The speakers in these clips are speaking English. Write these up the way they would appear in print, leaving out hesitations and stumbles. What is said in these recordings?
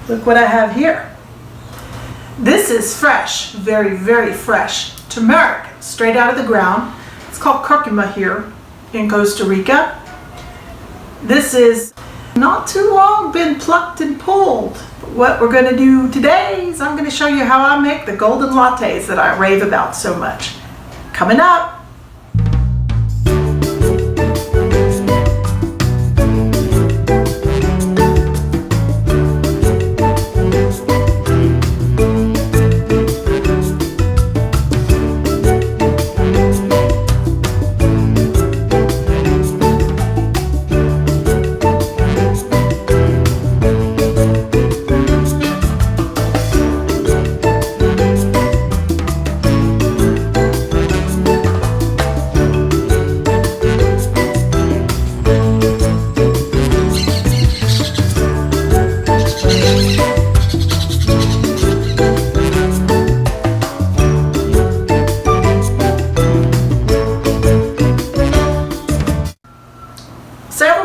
Look what I have here. This is fresh, very, very fresh turmeric, straight out of the ground. It's called curcuma here in Costa Rica. This is not too long been plucked and pulled. What we're going to do today is I'm going to show you how I make the golden lattes that I rave about so much. Coming up.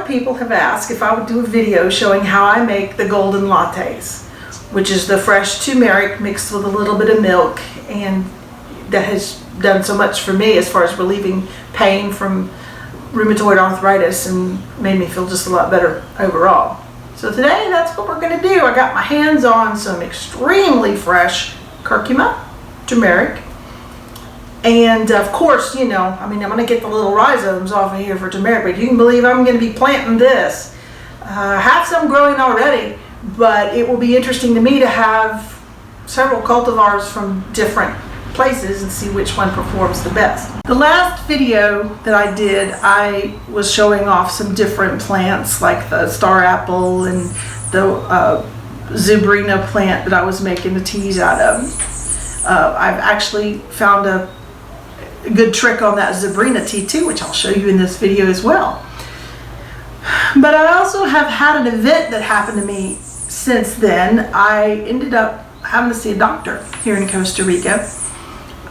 People have asked if I would do a video showing how I make the golden lattes, which is the fresh turmeric mixed with a little bit of milk, and that has done so much for me as far as relieving pain from rheumatoid arthritis and made me feel just a lot better overall. So today that's what we're going to do. I got my hands on some extremely fresh curcuma turmeric. And of course, you know, I mean, I'm going to get the little rhizomes off of here for turmeric, but you can believe I'm going to be planting this. I have some growing already, but it will be interesting to me to have several cultivars from different places and see which one performs the best. The last video that I did, I was showing off some different plants like the star apple and the zebrina plant that I was making the teas out of. I've actually found a good trick on that zebrina tea too, which I'll show you in this video as well. But I also have had an event that happened to me since then. I ended up having to see a doctor here in Costa Rica.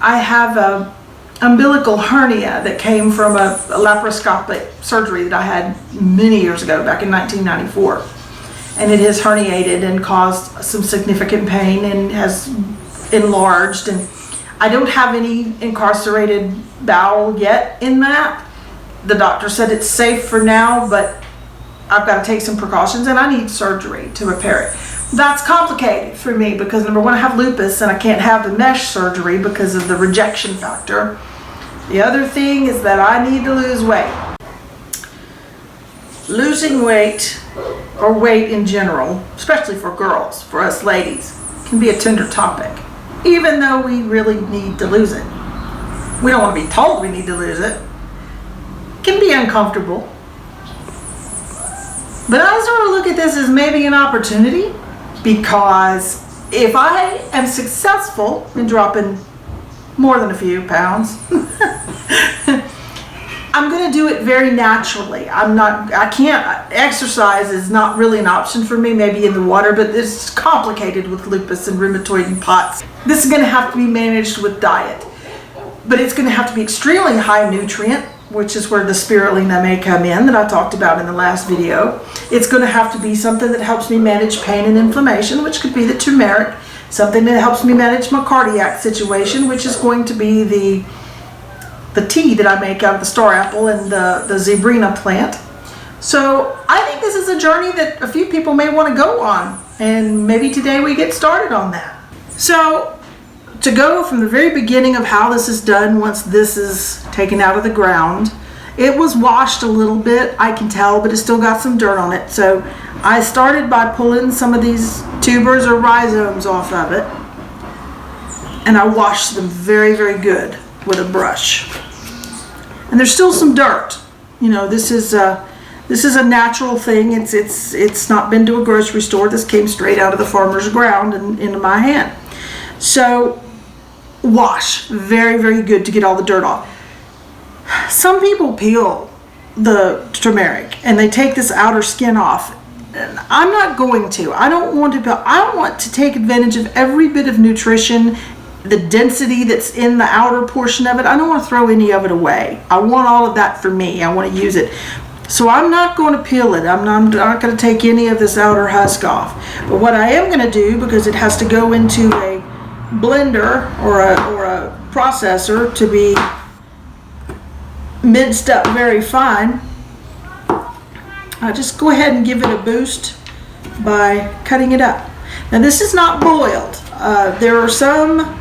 I have a umbilical hernia that came from a laparoscopic surgery that I had many years ago, back in 1994. And it has herniated and caused some significant pain and has enlarged, and I don't have any incarcerated bowel yet in that. The doctor said it's safe for now, but I've got to take some precautions and I need surgery to repair it. That's complicated for me because number one, I have lupus and I can't have the mesh surgery because of the rejection factor. The other thing is that I need to lose weight. Losing weight, or weight in general, especially for girls, for us ladies, can be a tender topic. Even though we really need to lose it. We don't want to be told we need to lose it. It can be uncomfortable. But I sort of look at this as maybe an opportunity, because if I am successful in dropping more than a few pounds, I'm going to do it very naturally. Exercise is not really an option for me, maybe in the water, but it's complicated with lupus and rheumatoid and POTS. This is going to have to be managed with diet, but it's going to have to be extremely high nutrient, which is where the spirulina may come in that I talked about in the last video. It's going to have to be something that helps me manage pain and inflammation, which could be the turmeric, something that helps me manage my cardiac situation, which is going to be the tea that I make out of the star apple and the zebrina plant. So I think this is a journey that a few people may want to go on, and maybe today we get started on that. So to go from the very beginning of how this is done, once this is taken out of the ground, it was washed a little bit, I can tell, but it's still got some dirt on it. So I started by pulling some of these tubers or rhizomes off of it, and I washed them very, very good with a brush. And there's still some dirt. You know, this is a natural thing. It's not been to a grocery store. This came straight out of the farmer's ground and into my hand. So wash very, very good to get all the dirt off. Some people peel the turmeric and they take this outer skin off. And I'm not going to. I don't want to peel. I want to take advantage of every bit of nutrition, the density that's in the outer portion of it. I don't want to throw any of it away. I want all of that for me. I want to use it. So I'm not going to peel it. I'm not going to take any of this outer husk off. But what I am going to do, because it has to go into a blender or a processor to be minced up very fine, I'll just go ahead and give it a boost by cutting it up. Now this is not boiled. There are some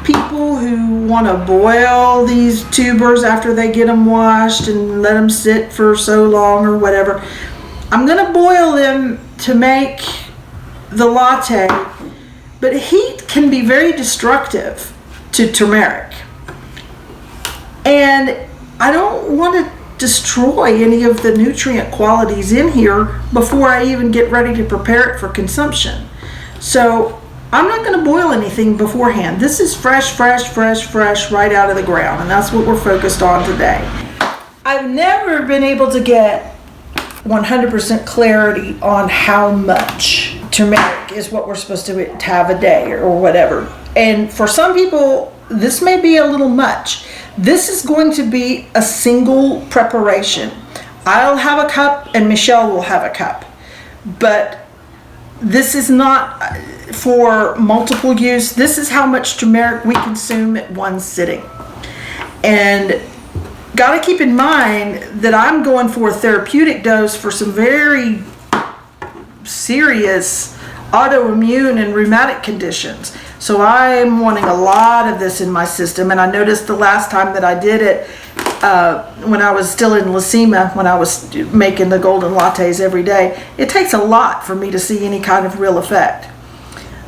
people who want to boil these tubers after they get them washed and let them sit for so long or whatever. I'm going to boil them to make the latte, but heat can be very destructive to turmeric. And I don't want to destroy any of the nutrient qualities in here before I even get ready to prepare it for consumption. So I'm not going to boil anything beforehand. This is fresh right out of the ground, and that's what we're focused on today. I've never been able to get 100% clarity on how much turmeric is what we're supposed to have a day or whatever. And for some people, this may be a little much. This is going to be a single preparation. I'll have a cup and Michelle will have a cup. But this is not for multiple use. This is how much turmeric we consume at one sitting. And got to keep in mind that I'm going for a therapeutic dose for some very serious autoimmune and rheumatic conditions. So I'm wanting a lot of this in my system. And I noticed the last time that I did it, when I was still in Lysema, when I was making the golden lattes every day, it takes a lot for me to see any kind of real effect.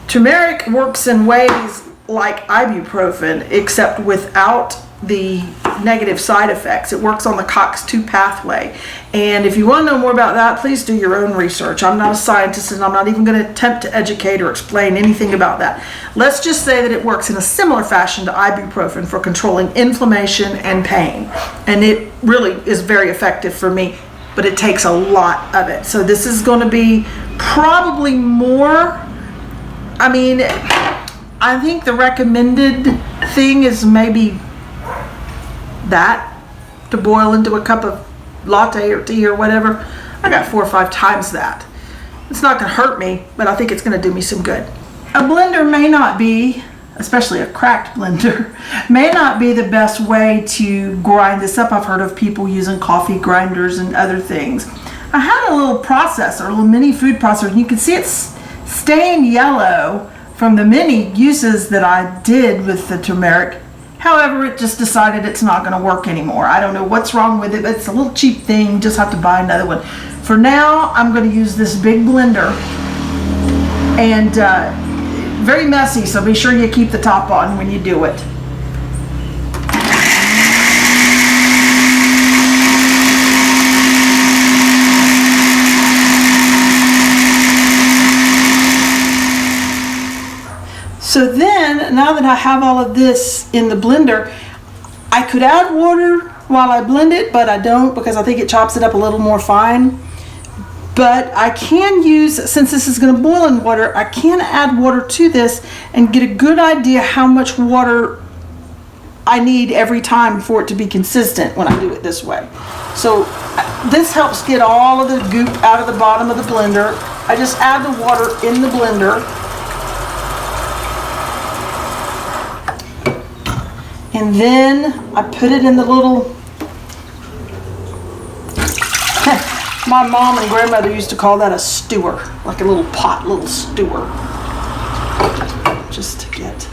Turmeric works in ways like ibuprofen, except without the negative side effects. It works on the COX-2 pathway. And if you want to know more about that, please do your own research. I'm not a scientist and I'm not even going to attempt to educate or explain anything about that. Let's just say that it works in a similar fashion to ibuprofen for controlling inflammation and pain. And it really is very effective for me, but it takes a lot of it. So this is going to be probably more, I think the recommended thing is maybe that, to boil into a cup of latte or tea or whatever. I got 4 or 5 times that. It's not going to hurt me, but I think it's going to do me some good. A blender may not be, especially a cracked blender, may not be the best way to grind this up. I've heard of people using coffee grinders and other things. I had a little processor, a little mini food processor, and you can see it's stained yellow from the many uses that I did with the turmeric. However, it just decided it's not going to work anymore. I don't know what's wrong with it, but it's a little cheap thing. You just have to buy another one. For now, I'm going to use this big blender. And very messy, so be sure you keep the top on when you do it. So then, now that I have all of this in the blender, I could add water while I blend it, but I don't because I think it chops it up a little more fine. But I can use, since this is going to boil in water, I can add water to this and get a good idea how much water I need every time for it to be consistent when I do it this way. So this helps get all of the goop out of the bottom of the blender. I just add the water in the blender. And then I put it in the little, my mom and grandmother used to call that a stewer, like a little pot, little stewer. Just to get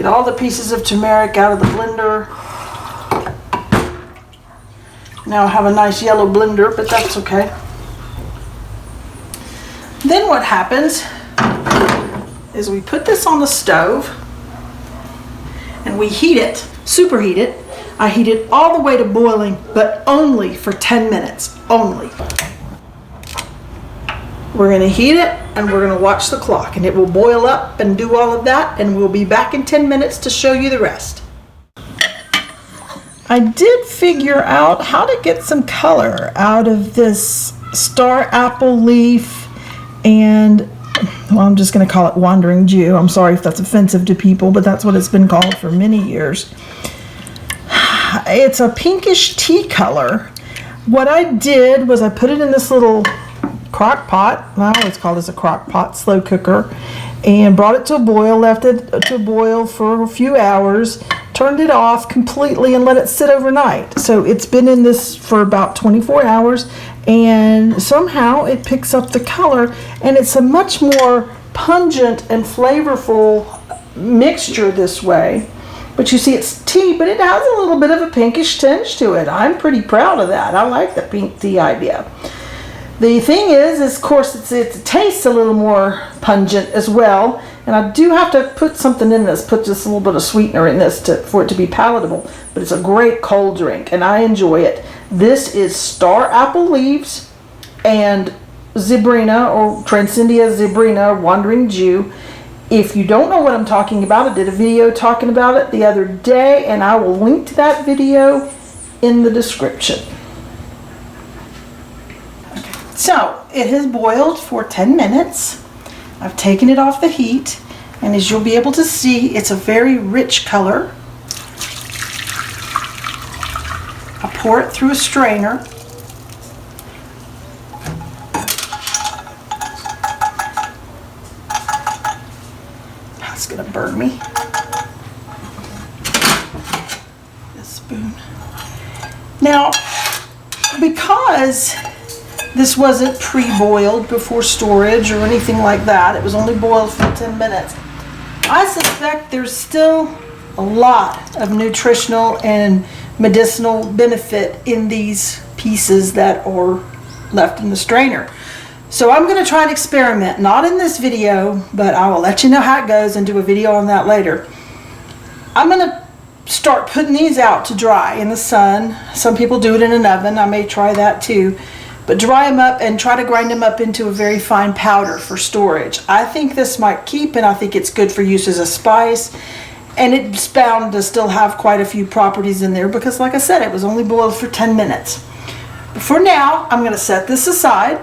all the pieces of turmeric out of the blender. Now I have a nice yellow blender, but that's okay. Then what happens is we put this on the stove and we heat it, superheat it. I heat it all the way to boiling, but only for 10 minutes, only. We're gonna heat it and we're gonna watch the clock and it will boil up and do all of that, and we'll be back in 10 minutes to show you the rest. I did figure out how to get some color out of this star apple leaf and, well, I'm just going to call it Wandering Jew. I'm sorry if that's offensive to people, but that's what it's been called for many years. It's a pinkish tea color. What I did was I put it in this little crock pot. I always call this a crock pot, slow cooker, and brought it to a boil, left it to boil for a few hours, turned it off completely and let it sit overnight. So it's been in this for about 24 hours, and somehow it picks up the color, and it's a much more pungent and flavorful mixture this way. But you see, it's tea, but it has a little bit of a pinkish tinge to it. I'm pretty proud of that. I like the pink tea idea. The thing is of course, it tastes a little more pungent as well. And I do have to put something in this, put just a little bit of sweetener in this for it to be palatable. But it's a great cold drink, and I enjoy it. This is star apple leaves and Zebrina, or Transcendia zebrina, wandering Jew. If you don't know what I'm talking about, I did a video talking about it the other day, and I will link to that video in the description. Okay. So it has boiled for 10 minutes. I've taken it off the heat, and as you'll be able to see, it's a very rich color. I pour it through a strainer. It's gonna burn me. This spoon. Now, because this wasn't pre-boiled before storage or anything like that, it was only boiled for 10 minutes, I suspect there's still a lot of nutritional and medicinal benefit in these pieces that are left in the strainer. So I'm going to try and experiment, not in this video, but I will let you know how it goes and do a video on that later. I'm going to start putting these out to dry in the sun. Some people do it in an oven. I may try that too. But dry them up and try to grind them up into a very fine powder for storage. I think this might keep, and I think it's good for use as a spice. And it's bound to still have quite a few properties in there because, like I said, it was only boiled for 10 minutes. But for now, I'm going to set this aside.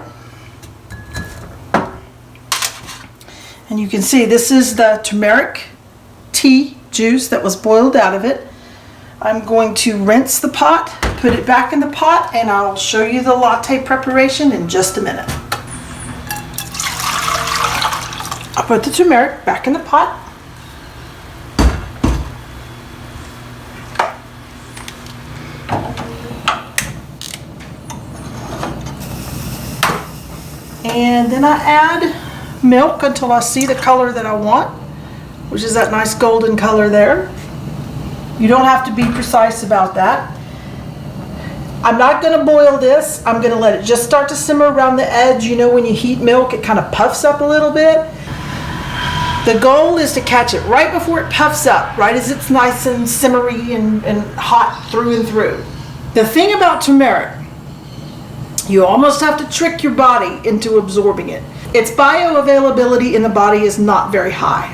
And you can see this is the turmeric tea juice that was boiled out of it. I'm going to rinse the pot, put it back in the pot, and I'll show you the latte preparation in just a minute. I'll put the turmeric back in the pot. And then I add milk until I see the color that I want, which is that nice golden color there. You don't have to be precise about that. I'm not going to boil this. I'm going to let it just start to simmer around the edge. You know, when you heat milk, it kind of puffs up a little bit. The goal is to catch it right before it puffs up, right as it's nice and simmery and hot through and through. The thing about turmeric, you almost have to trick your body into absorbing it. Its bioavailability in the body is not very high.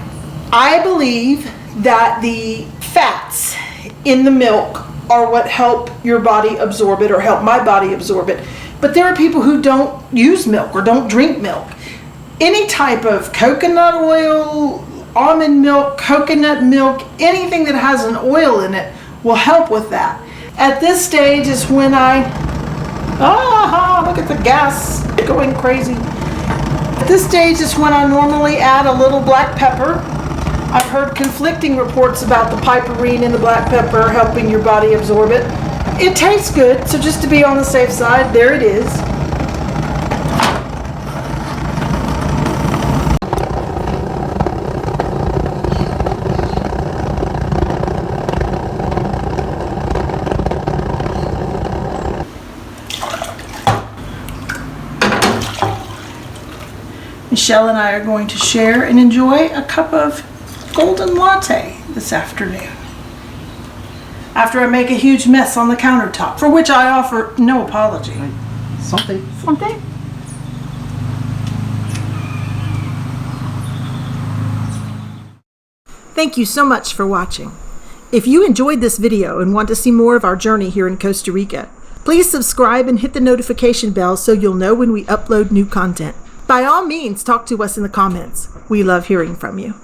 I believe that the fats in the milk are what help your body absorb it, or help my body absorb it. But there are people who don't use milk or don't drink milk. Any type of coconut oil, almond milk, coconut milk, anything that has an oil in it will help with that. At this stage is when look at the gas going crazy. At this stage is when I normally add a little black pepper. I've heard conflicting reports about the piperine in the black pepper helping your body absorb it. It tastes good, so just to be on the safe side, there it is. Michelle and I are going to share and enjoy a cup of golden latte this afternoon, after I make a huge mess on the countertop, for which I offer no apology. Santé. Santé. Thank you so much for watching. If you enjoyed this video and want to see more of our journey here in Costa Rica, please subscribe and hit the notification bell so you'll know when we upload new content. By all means, talk to us in the comments. We love hearing from you.